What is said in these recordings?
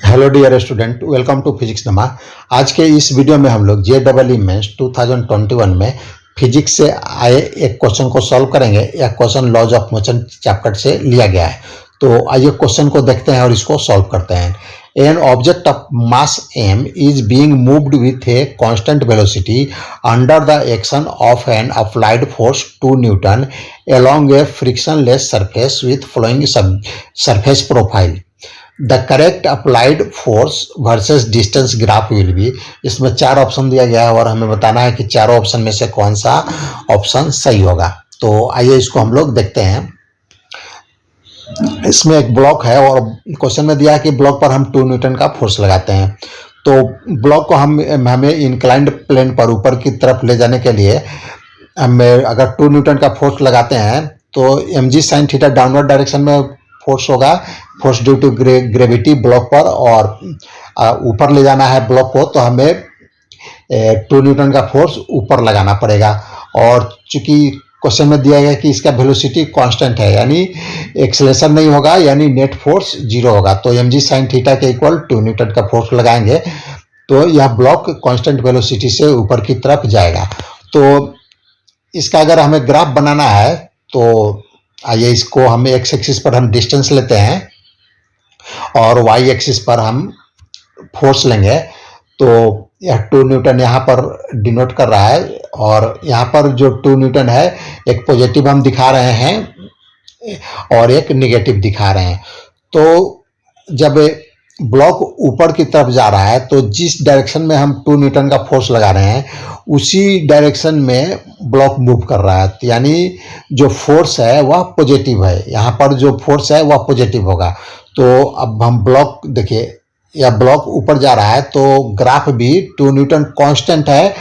Hello dear student, welcome to physics नमा। आज के इस वीडियो में हम लोग JEE मेंस 2021 में फिजिक्स से आए एक क्वेश्चन को सॉल्व करेंगे। यह question laws of motion chapter से लिया गया है। तो आइए क्वेश्चन को देखते हैं और इसको सॉल्व करते हैं। An object of mass m is being moved with a constant velocity under the action of N applied force 2 Newton along a frictionless surface with flowing surface profile. The correct applied force versus distance graph will be. इसमें 4 option दिया गया है और हमें बताना है कि चारों ऑप्शन में से कौन सा ऑप्शन सही होगा। तो आइए इसको हम लोग देखते हैं। इसमें एक ब्लॉक है और क्वेश्चन में दिया है कि ब्लॉक पर हम 2 न्यूटन का फोर्स लगाते हैं। तो ब्लॉक को हमें इंक्लाइंड प्लेन पर ऊपर की तरफ ले जाने के लिए हमें अगर 2 न्यूटन का फोर्स लगाते हैं तो mg sin theta downward direction में फोर्स होगा, force due to gravity block पर, और ऊपर ले जाना है ब्लॉक को तो हमें 2 न्यूटन का फोर्स ऊपर लगाना पड़ेगा। और चूंकि क्वेश्चन में दिया गया कि इसका वेलोसिटी कांस्टेंट है, यानी एक्सेलरेशन नहीं होगा, यानी नेट फोर्स 0 होगा। तो mg sin थीटा के इक्वल 2 न्यूटन का फोर्स लगाएंगे तो यह ब्लॉक कांस्टेंट वेलोसिटी से ऊपर की तरफ जाएगा। तो इसका अगर हमें ग्राफ बनाना है तो आइए इसको हम एक्स एक्सिस पर हम डिस्टेंस लेते हैं और वाई एक्सिस पर हम फोर्स लेंगे। तो यह 2 न्यूटन यहाँ पर डिनोट कर रहा है और यहाँ पर जो 2 न्यूटन है एक पॉजिटिव हम दिखा रहे हैं और एक निगेटिव दिखा रहे हैं। तो जब ब्लॉक ऊपर की तरफ जा रहा है तो जिस डायरेक्शन में हम 2 न्यूटन का फोर्स लगा रहे हैं उसी डायरेक्शन में ब्लॉक मूव कर रहा है, यानी जो फोर्स है वह पॉजिटिव है। यहाँ पर जो फोर्स है वह पॉजिटिव होगा। तो अब हम ब्लॉक देखिए, यह ब्लॉक ऊपर जा रहा है तो ग्राफ भी 2 न्यूटन कांस्टेंट है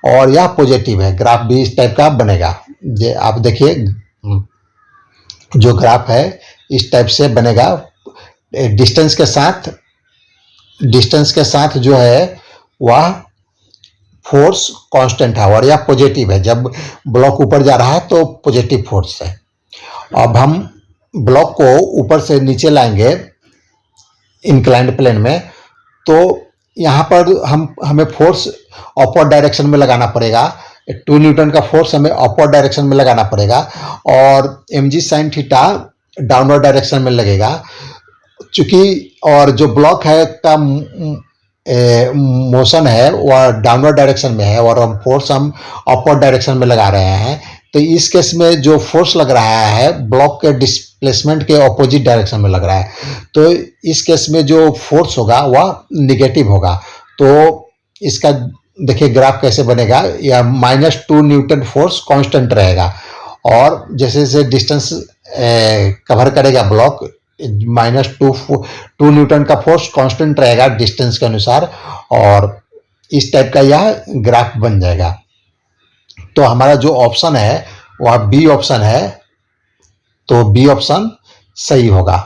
और यह पॉजिटिव है। ग्राफ भी इस टाइप का बनेगा। ये आप देखिए जो ग्राफ है इस टाइप से बनेगा। डिस्टेंस के साथ जो है वह फोर्स कांस्टेंट है और यह पॉजिटिव है। जब ब्लॉक ऊपर जा रहा है तो पॉजिटिव फोर्स है। अब हम ब्लॉक को ऊपर से नीचे लाएंगे इंक्लाइंड प्लेन में, तो यहाँ पर हमें फोर्स अपवर्ड डायरेक्शन में लगाना पड़ेगा। 2 न्यूटन का फोर्स हमें अपवर्ड डायरेक्शन में लगाना पड़ेगा और mg sin theta downward direction में लगेगा। चूंकि और जो ब्लॉक है का मोशन है वह डाउनवर्ड डायरेक्शन में है और हम फोर्स अपवर्ड डायरेक्शन में लगा रहे हैं। तो इस केस में जो फोर्स लग रहा है ब्लॉक के डिस्प्लेसमेंट के ऑपोजिट डायरेक्शन में लग रहा है। तो इस केस में जो फोर्स होगा वह निगेटिव होगा। तो इसका देखिए ग्राफ कैसे बनेगा। या -2 न्यूटन फोर्स कांस्टेंट रहेगा और जैसे जैसे डिस्टेंस कवर करेगा ब्लॉक -2 न्यूटन का फोर्स कांस्टेंट रहेगा डिस्टेंस के अनुसार, और इस टाइप का यह ग्राफ बन जाएगा। तो हमारा जो ऑप्शन है वह बी ऑप्शन है, तो बी ऑप्शन सही होगा।